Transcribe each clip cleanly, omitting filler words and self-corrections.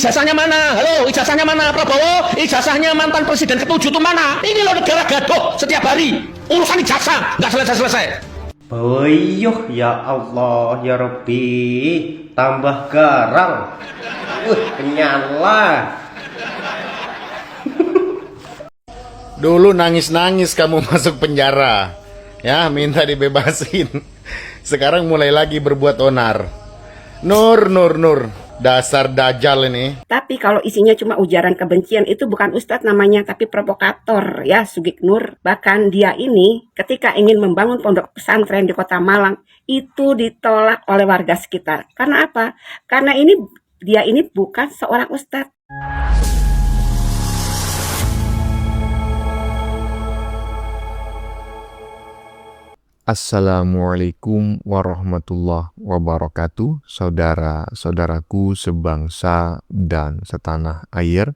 Ijazahnya mana? Halo, ijazahnya mana Prabowo? Ijazahnya mantan presiden ke-7 itu mana? Ini loh negara gaduh setiap hari. Urusan ijazah nggak selesai-selesai. Boyuh ya Allah ya Rabbi, tambah garang. Kenyala. Dulu nangis-nangis kamu masuk penjara, ya minta dibebasin. Sekarang mulai lagi berbuat onar. Nur, dasar dajjal ini. Tapi kalau isinya cuma ujaran kebencian itu bukan ustadz namanya, tapi provokator ya Sugik Nur. Bahkan dia ini ketika ingin membangun pondok pesantren di Kota Malang itu ditolak oleh warga sekitar. Karena apa? Karena dia ini bukan seorang ustadz. Assalamualaikum warahmatullahi wabarakatuh, saudara-saudaraku sebangsa dan setanah air.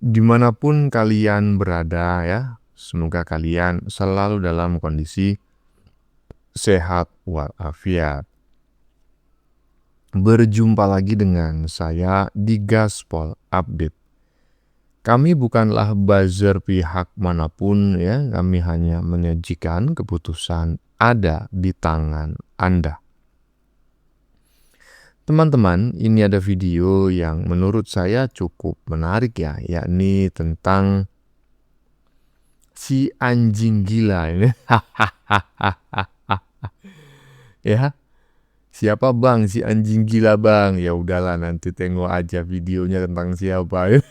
Dimanapun kalian berada ya, semoga kalian selalu dalam kondisi sehat walafiat. Berjumpa lagi dengan saya di Gaspol Update. Kami bukanlah buzzer pihak manapun ya, kami hanya menyajikan keputusan ada di tangan Anda. Teman-teman, ini ada video yang menurut saya cukup menarik ya, yakni tentang si anjing gila ini. Ya. Siapa bang si anjing gila bang? Ya udahlah nanti tengok aja videonya tentang siapa.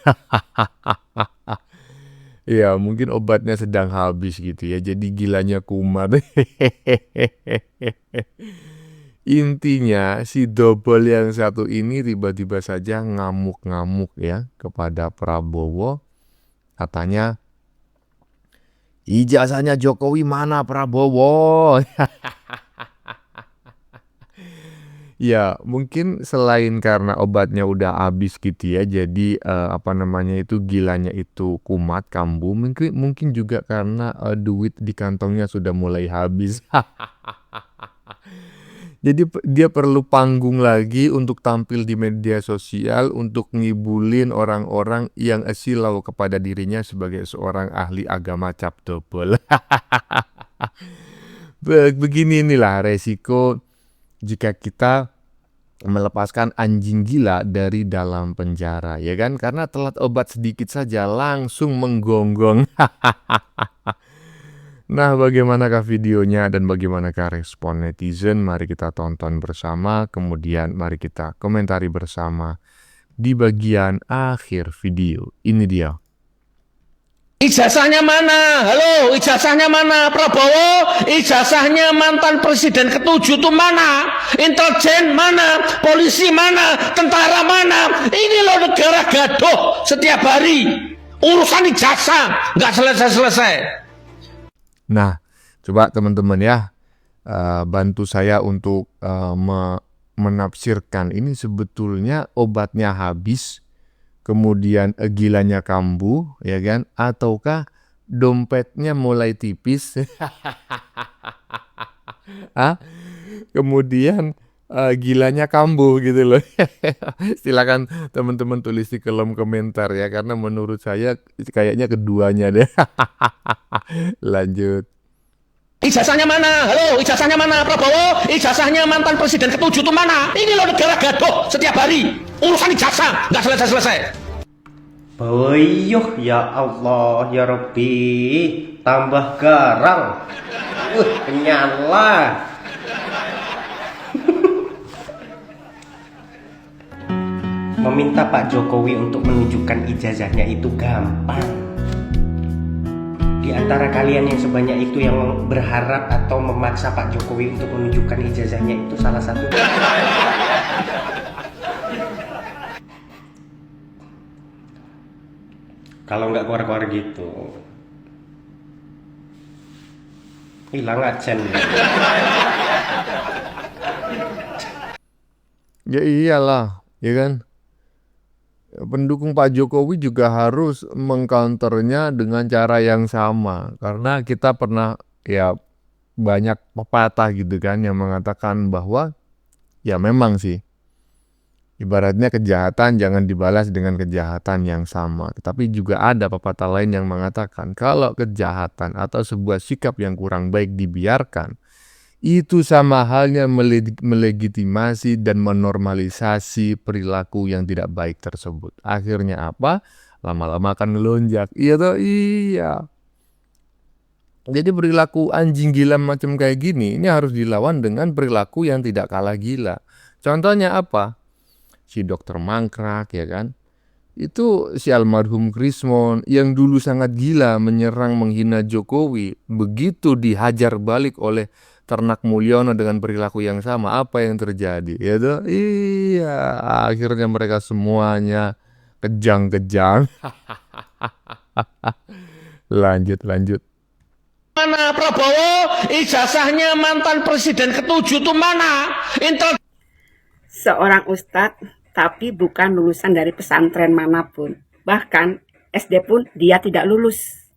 Ya mungkin obatnya sedang habis gitu ya. Jadi gilanya kumat. Intinya si double yang satu ini tiba-tiba saja ngamuk-ngamuk ya kepada Prabowo. Katanya, ijazahnya Jokowi mana Prabowo? Ya, mungkin selain karena obatnya udah habis gitu ya, jadi itu gilanya itu kumat, kambuh. Mungkin juga karena duit di kantongnya sudah mulai habis. Jadi dia perlu panggung lagi untuk tampil di media sosial untuk ngibulin orang-orang yang silau kepada dirinya sebagai seorang ahli agama cap dobel. Begini inilah resiko jika kita melepaskan anjing gila dari dalam penjara, ya kan? Karena telat obat sedikit saja langsung menggonggong. Nah, bagaimanakah videonya dan bagaimanakah respon netizen? Mari kita tonton bersama, kemudian mari kita komentari bersama di bagian akhir video. Ini dia. Ijazahnya mana? Halo, ijazahnya mana Prabowo? Ijazahnya mantan presiden ke-7 itu mana? Intelijen mana? Polisi mana? Tentara mana? Ini loh negara gaduh setiap hari. Urusan ijazah nggak selesai-selesai. Nah, coba teman-teman ya, bantu saya untuk menafsirkan ini sebetulnya obatnya habis, kemudian gilanya kambuh, ya kan? Ataukah dompetnya mulai tipis? Kemudian gilanya kambuh gitu loh. Silakan teman-teman tulis di kolom komentar ya, karena menurut saya kayaknya keduanya deh. Lanjut. Ijazahnya mana? Halo, ijazahnya mana Prabowo? Ijazahnya mantan presiden ke-7 itu mana? Ini loh negara gaduh setiap hari. Urusan ijazah nggak selesai-selesai. Boyuh ya Allah ya Rabbi, tambah garang. Kenyala. Meminta Pak Jokowi untuk menunjukkan ijazahnya itu gampang. Di antara kalian yang sebanyak itu yang berharap atau memaksa Pak Jokowi untuk menunjukkan ijazahnya itu salah satu. Kalau nggak keluar-keluar gitu, hilang acen. Ya iyalah, ya kan? Pendukung Pak Jokowi juga harus mengcounternya dengan cara yang sama. Karena kita pernah ya banyak pepatah gitu kan yang mengatakan bahwa ya memang sih Ibaratnya kejahatan jangan dibalas dengan kejahatan yang sama. Tetapi juga ada pepatah lain yang mengatakan kalau kejahatan atau sebuah sikap yang kurang baik dibiarkan, itu sama halnya melegitimasi dan menormalisasi perilaku yang tidak baik tersebut. Akhirnya apa? Lama-lama akan melonjak. Iya toh? Iya. Jadi perilaku anjing gila macam kayak gini, ini harus dilawan dengan perilaku yang tidak kalah gila. Contohnya apa? Si dokter mangkrak, ya kan? Itu si almarhum Krismon yang dulu sangat gila menyerang menghina Jokowi, begitu dihajar balik oleh Ternak Mulyono dengan perilaku yang sama, apa yang terjadi? Ya toh? Iya, akhirnya mereka semuanya kejang-kejang. Lanjut. Mana Prabowo? Ijazahnya mantan presiden ke-7 itu mana? Seorang ustadz, tapi bukan lulusan dari pesantren manapun. Bahkan SD pun dia tidak lulus.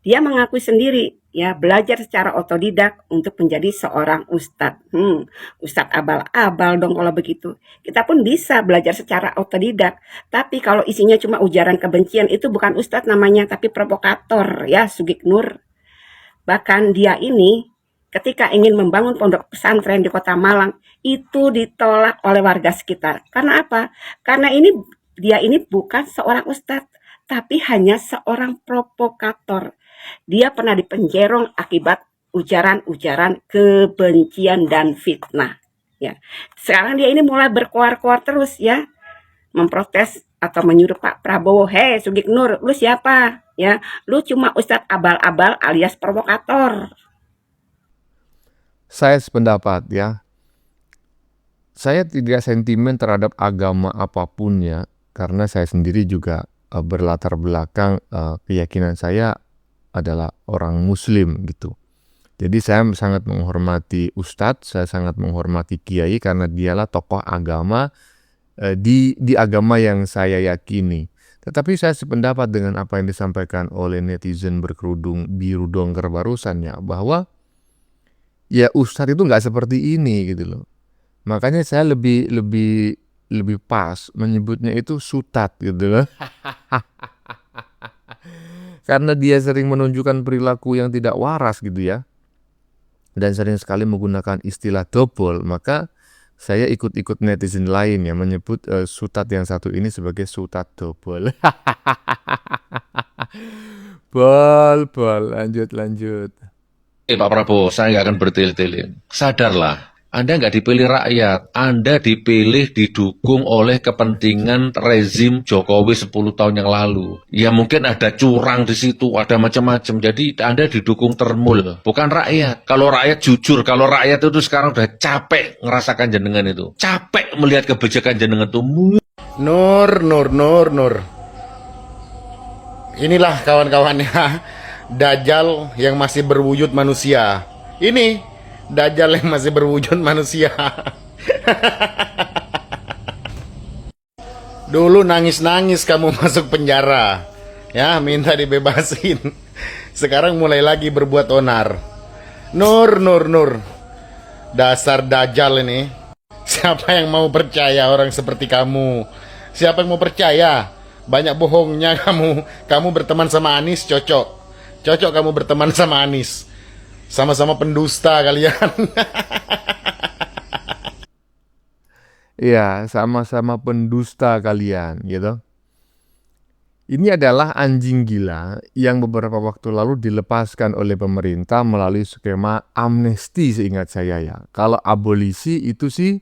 Dia mengakui sendiri, ya, belajar secara otodidak untuk menjadi seorang ustadz. Ustadz abal-abal dong kalau begitu. Kita pun bisa belajar secara otodidak. Tapi kalau isinya cuma ujaran kebencian, itu bukan ustadz namanya, tapi provokator, ya, Sugik Nur. Bahkan dia ini ketika ingin membangun pondok pesantren di Kota Malang, itu ditolak oleh warga sekitar. Karena apa? Karena dia ini bukan seorang ustadz, tapi hanya seorang provokator. Dia pernah dipenjerong akibat ujaran-ujaran kebencian dan fitnah. Ya. Sekarang dia ini mulai berkoar-koar terus, ya, memprotes atau menyuruh Pak Prabowo, "Hei Sugik Nur, lu siapa? Ya, lu cuma ustadz abal-abal alias provokator." Saya sependapat, ya. Saya tidak sentimen terhadap agama apapun, ya, karena saya sendiri juga berlatar belakang keyakinan saya adalah orang Muslim gitu. Jadi saya sangat menghormati ustadz, saya sangat menghormati kiai karena dialah tokoh agama di agama yang saya yakini. Tetapi saya sependapat dengan apa yang disampaikan oleh netizen berkerudung biru dongker barusan, ya, bahwa ya ustadz itu nggak seperti ini gitu loh. Makanya saya lebih pas menyebutnya itu sutat gitu loh. Karena dia sering menunjukkan perilaku yang tidak waras gitu, ya. Dan sering sekali menggunakan istilah dobol, maka saya ikut-ikut netizen lain yang menyebut sutat yang satu ini sebagai sutat dobol. Bol, lanjut. Pak Prabowo, saya nggak akan bertele-tele. Sadarlah, Anda nggak dipilih rakyat, Anda dipilih didukung oleh kepentingan rezim Jokowi 10 tahun yang lalu. Ya mungkin ada curang di situ, ada macam-macam. Jadi Anda didukung termul, bukan rakyat. Kalau rakyat jujur, kalau rakyat itu sekarang udah capek ngerasakan jenengan itu. Capek melihat kebijakan jenengan itu. Nur. Inilah kawan-kawannya Dajjal yang masih berwujud manusia. Ini Dajjal yang masih berwujud manusia. Dulu nangis-nangis kamu masuk penjara, ya, minta dibebasin. Sekarang mulai lagi berbuat onar. Nur. Dasar Dajjal ini. Siapa yang mau percaya orang seperti kamu? Siapa yang mau percaya? Banyak bohongnya kamu. Kamu berteman sama Anies cocok kamu berteman sama Anies. Sama-sama pendusta kalian. Iya, sama-sama pendusta kalian, gitu. Ini adalah anjing gila yang beberapa waktu lalu dilepaskan oleh pemerintah melalui skema amnesti seingat saya, ya. Kalau abolisi itu sih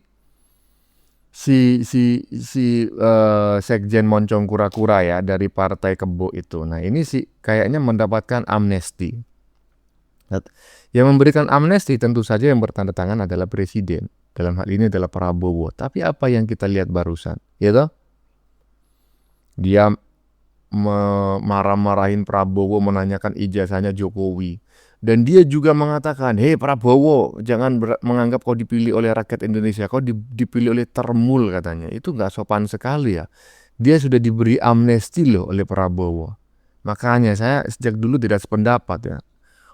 si Sekjen Moncong Kura-Kura, ya, dari Partai Kebo itu. Nah, ini sih kayaknya mendapatkan amnesti. Yang memberikan amnesti tentu saja yang bertanda tangan adalah presiden. Dalam hal ini adalah Prabowo. Tapi apa yang kita lihat barusan, gitu? Dia marah-marahin Prabowo, menanyakan ijazahnya Jokowi. Dan dia juga mengatakan, "Hei Prabowo, jangan menganggap kau dipilih oleh rakyat Indonesia, kau dipilih oleh termul," katanya. Itu nggak sopan sekali, ya. Dia sudah diberi amnesti loh oleh Prabowo. Makanya saya sejak dulu tidak sependapat, ya.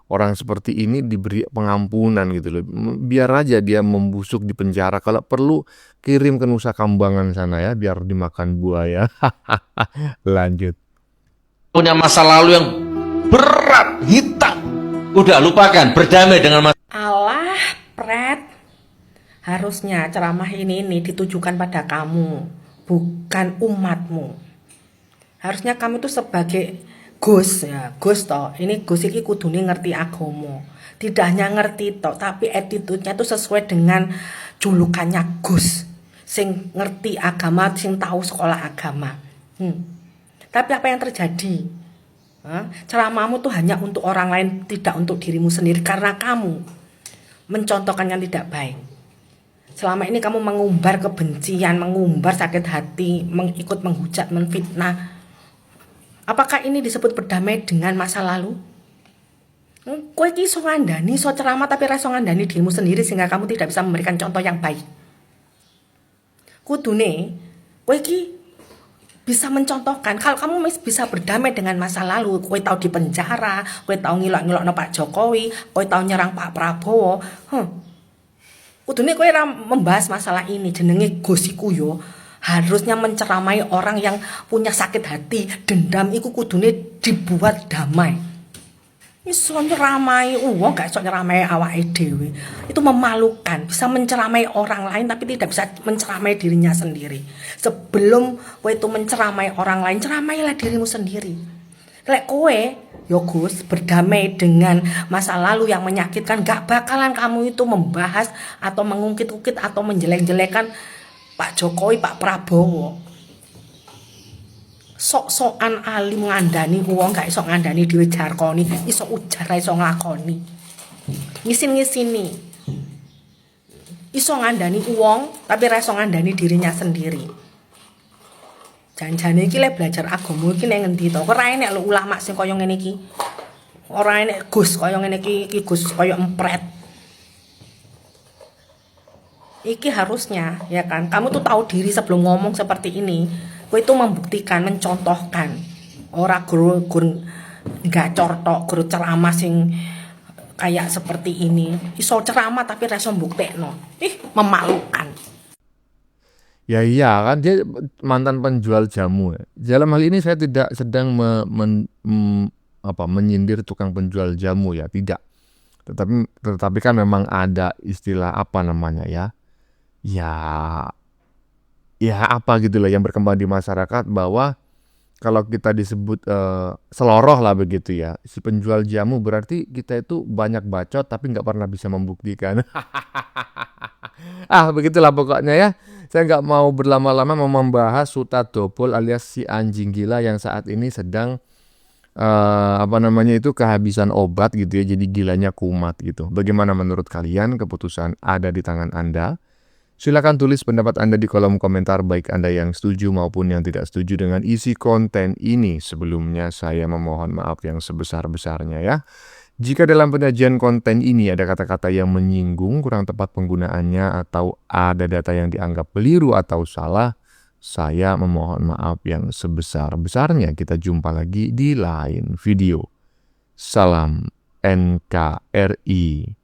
orang seperti ini diberi pengampunan gitu loh. Biar aja dia membusuk di penjara, kalau perlu kirim ke Nusa Kambangan sana ya, biar dimakan buaya. Lanjut. Punya masa lalu yang berat, hitam. Udah lupakan, berdamai dengan masa. Alah, Pret. Harusnya ceramah ini ditujukan pada kamu, bukan umatmu. Harusnya kamu itu sebagai Gus ya, Gus toh. Ini Gus iki kudune ngerti agama. Tidak hanya ngerti toh, tapi attitude-nya itu sesuai dengan julukannya Gus. Sing ngerti agama, sing tahu sekolah agama. Tapi apa yang terjadi? Ceramahmu tuh hanya untuk orang lain, tidak untuk dirimu sendiri, karena kamu mencontohkan yang tidak baik. Selama ini kamu mengumbar kebencian, mengumbar sakit hati, ikut menghujat, menfitnah. Apakah ini disebut berdamai dengan masa lalu? Kowe iki iso ngandani, iso ceramah tapi ra iso ngandani dirimu sendiri sehingga kamu tidak bisa memberikan contoh yang baik. Kudune kowe iki bisa mencontohkan. Kalau kamu bisa berdamai dengan masa lalu, kowe tahu di penjara, kowe tahu ngilok-ngilokno Pak Jokowi, kowe tahu nyerang Pak Prabowo, kudune kowe ra membahas masalah ini. Jenenge Gus iku yo harusnya menceramai orang yang punya sakit hati, dendam iku kudune dibuat damai. Iso nyeramai wong, gak iso nyeramai awake dhewe. Itu memalukan, bisa menceramai orang lain tapi tidak bisa menceramai dirinya sendiri. Sebelum kowe itu menceramai orang lain, ceramailah dirimu sendiri. Lek kowe yo Gus berdamai dengan masa lalu yang menyakitkan, gak bakalan kamu itu membahas atau mengungkit-ungkit atau menjelek-jelekan Pak Jokowi, Pak Prabowo. Sok-sokan alim ngandani wong, gak iso ngandani dhewe jarkoni, iso ujar iso nglakoni. Ngisin-ngisini. Iso ngandani wong tapi ra iso ngandani dirinya sendiri. Janjane iki lek belajar agama iki nek ngendi to? Ora enek lho ulama sing kaya ngene iki. Ora enek Gus kaya ngene iki Gus kaya empret. Iki harusnya ya kan, kamu tuh tahu diri sebelum ngomong seperti ini. Kowe itu membuktikan, mencontohkan. Ora guru gacor tok, guru ceramah sing kayak seperti ini. Iso ceramah tapi ra iso mbuktekno. Memalukan. Ya iya kan, dia mantan penjual jamu ya. Dalam hal ini saya tidak sedang menyindir tukang penjual jamu ya, tidak. Tetapi kan memang ada istilah apa namanya ya. Ya apa gitu loh yang berkembang di masyarakat, bahwa kalau kita disebut seloroh lah begitu ya, si penjual jamu, berarti kita itu banyak bacot tapi nggak pernah bisa membuktikan. Begitulah pokoknya ya. Saya nggak mau berlama-lama membahas Suta Dopol alias si anjing gila yang saat ini sedang kehabisan obat gitu ya, jadi gilanya kumat gitu. Bagaimana menurut kalian? Keputusan ada di tangan Anda. Silakan tulis pendapat Anda di kolom komentar, baik Anda yang setuju maupun yang tidak setuju dengan isi konten ini. Sebelumnya saya memohon maaf yang sebesar-besarnya ya. Jika dalam penyajian konten ini ada kata-kata yang menyinggung, kurang tepat penggunaannya, atau ada data yang dianggap keliru atau salah, saya memohon maaf yang sebesar-besarnya. Kita jumpa lagi di lain video. Salam NKRI.